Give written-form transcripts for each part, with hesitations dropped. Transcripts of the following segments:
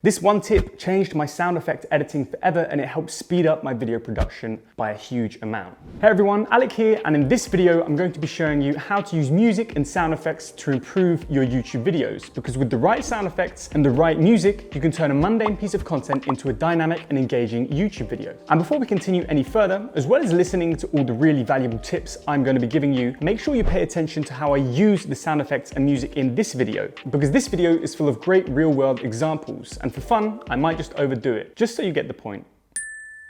This one tip changed my sound effect editing forever, and it helped speed up my video production by a huge amount. Hey everyone, Alec here, and in this video I'm going to be showing you how to use music and sound effects to improve your YouTube videos, because with the right sound effects and the right music, you can turn a mundane piece of content into a dynamic and engaging YouTube video. And before we continue any further, as well as listening to all the really valuable tips I'm going to be giving you, make sure you pay attention to how I use the sound effects and music in this video, because this video is full of great real-world examples. And for fun, I might just overdo it, just so you get the point.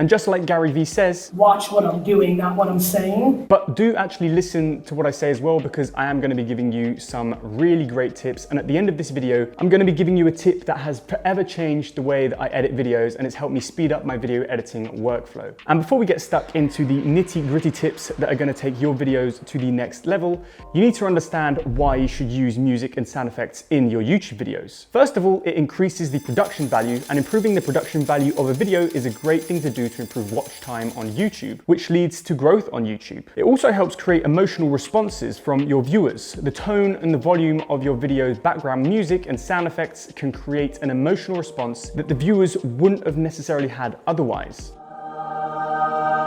And just like Gary Vee says, watch what I'm doing, not what I'm saying. But do actually listen to what I say as well, because I am going to be giving you some really great tips. And at the end of this video, I'm going to be giving you a tip that has forever changed the way that I edit videos, and it's helped me speed up my video editing workflow. And before we get stuck into the nitty-gritty tips that are going to take your videos to the next level, you need to understand why you should use music and sound effects in your YouTube videos. First of all, it increases the production value, and improving the production value of a video is a great thing to do to improve watch time on YouTube, which leads to growth on YouTube. It also helps create emotional responses from your viewers. The tone and the volume of your video's background music and sound effects can create an emotional response that the viewers wouldn't have necessarily had otherwise.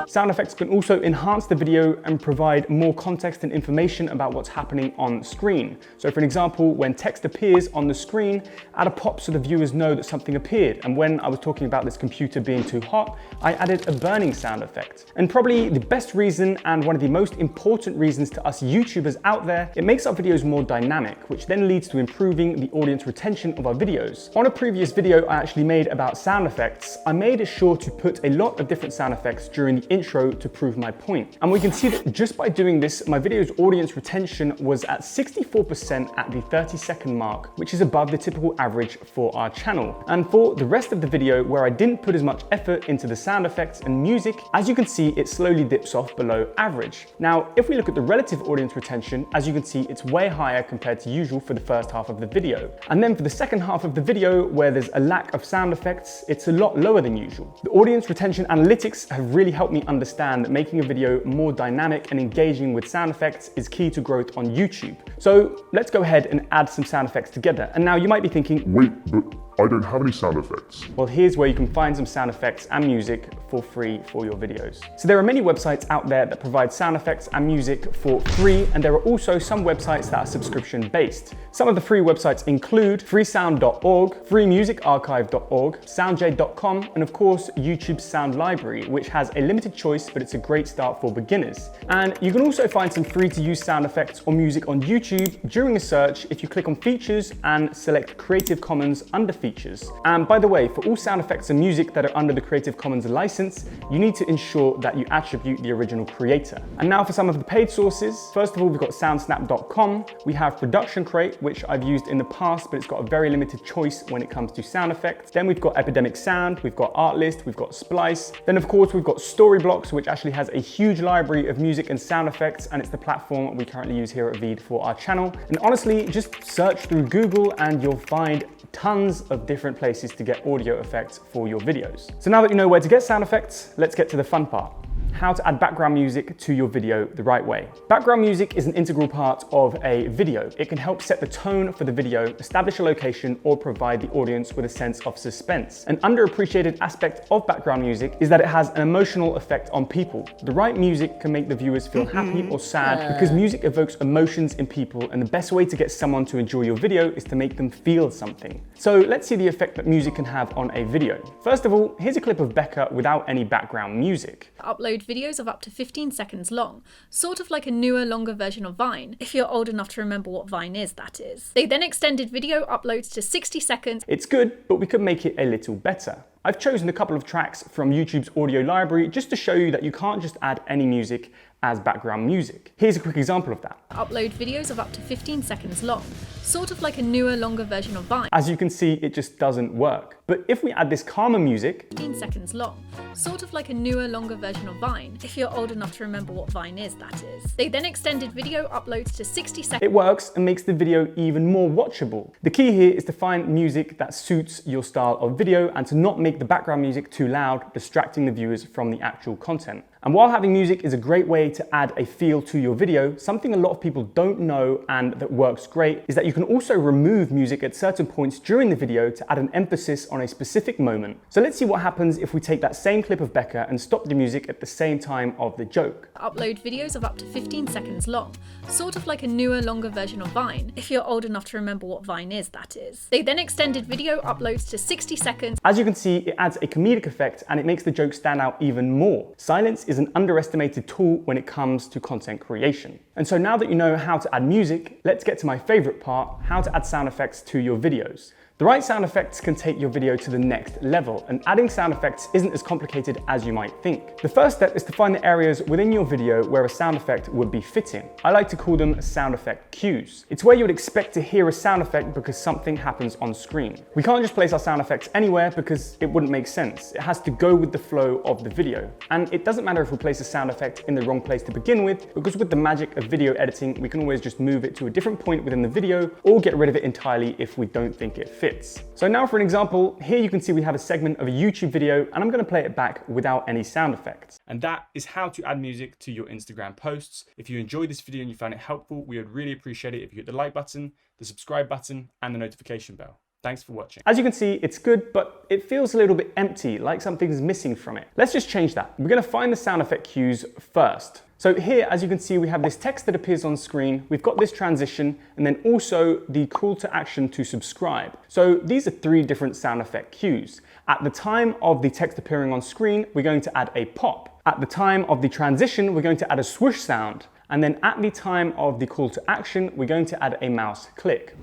Sound effects can also enhance the video and provide more context and information about what's happening on screen. So for an example, when text appears on the screen, add a pop so the viewers know that something appeared. And when I was talking about this computer being too hot, I added a burning sound effect. And probably the best reason, and one of the most important reasons to us YouTubers out there, it makes our videos more dynamic, which then leads to improving the audience retention of our videos. On a previous video I actually made about sound effects, I made sure to put a lot of different sound effects during the intro to prove my point. And we can see that just by doing this, my video's audience retention was at 64% at the 30-second mark, which is above the typical average for our channel. And for the rest of the video, where I didn't put as much effort into the sound effects and music, as you can see, it slowly dips off below average. Now, if we look at the relative audience retention, as you can see, it's way higher compared to usual for the first half of the video. And then for the second half of the video, where there's a lack of sound effects, it's a lot lower than usual. The audience retention analytics have really helped me understand that making a video more dynamic and engaging with sound effects is key to growth on YouTube. So let's go ahead and add some sound effects together. And now you might be thinking, wait, but I don't have any sound effects. Well, here's where you can find some sound effects and music for free for your videos. So there are many websites out there that provide sound effects and music for free, and there are also some websites that are subscription based. Some of the free websites include freesound.org, freemusicarchive.org, soundjade.com, and of course YouTube's Sound Library, which has a limited choice, but it's a great start for beginners. And you can also find some free to use sound effects or music on YouTube during a search if you click on features and select Creative Commons under features. And by the way, for all sound effects and music that are under the Creative Commons license, you need to ensure that you attribute the original creator. And now for some of the paid sources. First of all, we've got soundsnap.com. We have Production Crate, which I've used in the past, but it's got a very limited choice when it comes to sound effects. Then we've got Epidemic Sound, we've got Artlist, we've got Splice. Then of course, we've got Storyblocks, which actually has a huge library of music and sound effects, and it's the platform we currently use here at Veed for our channel. And honestly, just search through Google and you'll find tons of different places to get audio effects for your videos. So now that you know where to get sound effects, let's get to the fun part. How to add background music to your video the right way. Background music is an integral part of a video. It can help set the tone for the video, establish a location, or provide the audience with a sense of suspense. An underappreciated aspect of background music is that it has an emotional effect on people. The right music can make the viewers feel happy or sad, because music evokes emotions in people, and the best way to get someone to enjoy your video is to make them feel something. So let's see the effect that music can have on a video. First of all, here's a clip of Becca without any background music. Upload videos of up to 15 seconds long, sort of like a newer, longer version of Vine, if you're old enough to remember what Vine is, that is. They then extended video uploads to 60 seconds. It's good, but we could make it a little better. I've chosen a couple of tracks from YouTube's audio library just to show you that you can't just add any music as background music. Here's a quick example of that. Upload videos of up to 15 seconds long, sort of like a newer, longer version of Vine. As you can see, it just doesn't work. But if we add this calmer music, 15 seconds long, sort of like a newer, longer version of Vine, if you're old enough to remember what Vine is, that is. They then extended video uploads to 60 seconds. It works and makes the video even more watchable. The key here is to find music that suits your style of video and to not make the background music too loud, distracting the viewers from the actual content. And while having music is a great way to add a feel to your video, something a lot of people don't know and that works great is that you can also remove music at certain points during the video to add an emphasis on a specific moment. So let's see what happens if we take that same clip of Becca and stop the music at the same time of the joke. Upload videos of up to 15 seconds long, sort of like a newer, longer version of Vine, if you're old enough to remember what Vine is, that is. They then extended video uploads to 60 seconds. As you can see, it adds a comedic effect and it makes the joke stand out even more. Silence is an underestimated tool when it comes to content creation. And so now that you know how to add music, let's get to my favorite part, how to add sound effects to your videos. The right sound effects can take your video to the next level, and adding sound effects isn't as complicated as you might think. The first step is to find the areas within your video where a sound effect would be fitting. I like to call them sound effect cues. It's where you would expect to hear a sound effect because something happens on screen. We can't just place our sound effects anywhere because it wouldn't make sense. It has to go with the flow of the video. And it doesn't matter if we place a sound effect in the wrong place to begin with, because with the magic of video editing, we can always just move it to a different point within the video or get rid of it entirely if we don't think it fits. So now for an example, here you can see we have a segment of a YouTube video and I'm going to play it back without any sound effects. And that is how to add music to your Instagram posts. If you enjoyed this video and you found it helpful, we would really appreciate it if you hit the like button, the subscribe button, and the notification bell. Thanks for watching. As you can see, it's good, but it feels a little bit empty, like something's missing from it. Let's just change that. We're going to find the sound effect cues first. So here, as you can see, we have this text that appears on screen. We've got this transition, and then also the call to action to subscribe. So these are three different sound effect cues. At the time of the text appearing on screen, we're going to add a pop. At the time of the transition, we're going to add a swoosh sound. And then at the time of the call to action, we're going to add a mouse click.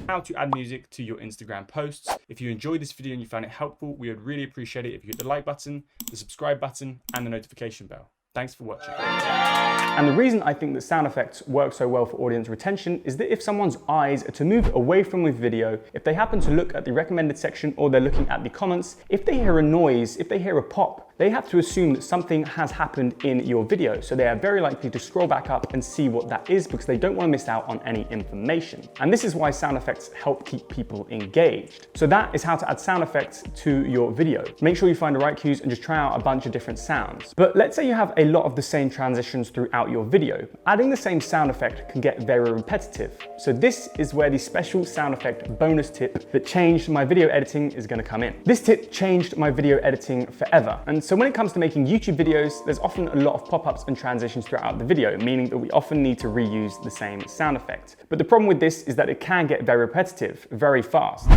How to add music to your Instagram posts. If you enjoyed this video and you found it helpful, we would really appreciate it if you hit the like button, the subscribe button, and the notification bell. Thanks for watching. And the reason I think that sound effects work so well for audience retention is that if someone's eyes are to move away from the video, if they happen to look at the recommended section or they're looking at the comments, if they hear a noise, if they hear a pop, they have to assume that something has happened in your video. So they are very likely to scroll back up and see what that is because they don't want to miss out on any information. And this is why sound effects help keep people engaged. So that is how to add sound effects to your video. Make sure you find the right cues and just try out a bunch of different sounds. But let's say you have a lot of the same transitions throughout your video. Adding the same sound effect can get very repetitive. So this is where the special sound effect bonus tip that changed my video editing is going to come in. This tip changed my video editing forever. And so when it comes to making YouTube videos, there's often a lot of pop-ups and transitions throughout the video, meaning that we often need to reuse the same sound effect. But the problem with this is that it can get very repetitive, very fast.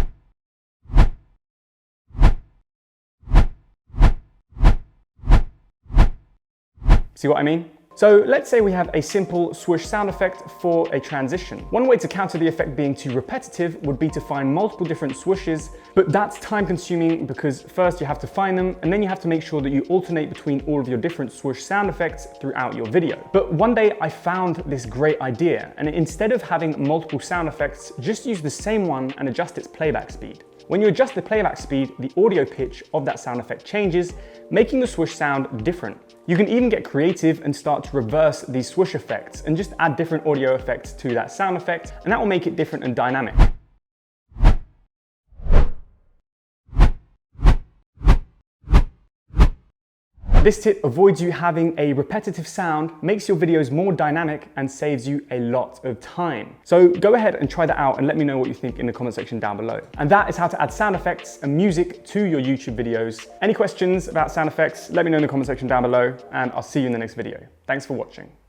See what I mean? So let's say we have a simple swoosh sound effect for a transition. One way to counter the effect being too repetitive would be to find multiple different swooshes, but that's time consuming because first you have to find them and then you have to make sure that you alternate between all of your different swoosh sound effects throughout your video. But one day I found this great idea, and instead of having multiple sound effects, just use the same one and adjust its playback speed. When you adjust the playback speed, the audio pitch of that sound effect changes, making the swoosh sound different. You can even get creative and start to reverse these swoosh effects and just add different audio effects to that sound effect, and that will make it different and dynamic. This tip avoids you having a repetitive sound, makes your videos more dynamic, and saves you a lot of time. So go ahead and try that out and let me know what you think in the comment section down below. And that is how to add sound effects and music to your YouTube videos. Any questions about sound effects, let me know in the comment section down below, and I'll see you in the next video. Thanks for watching.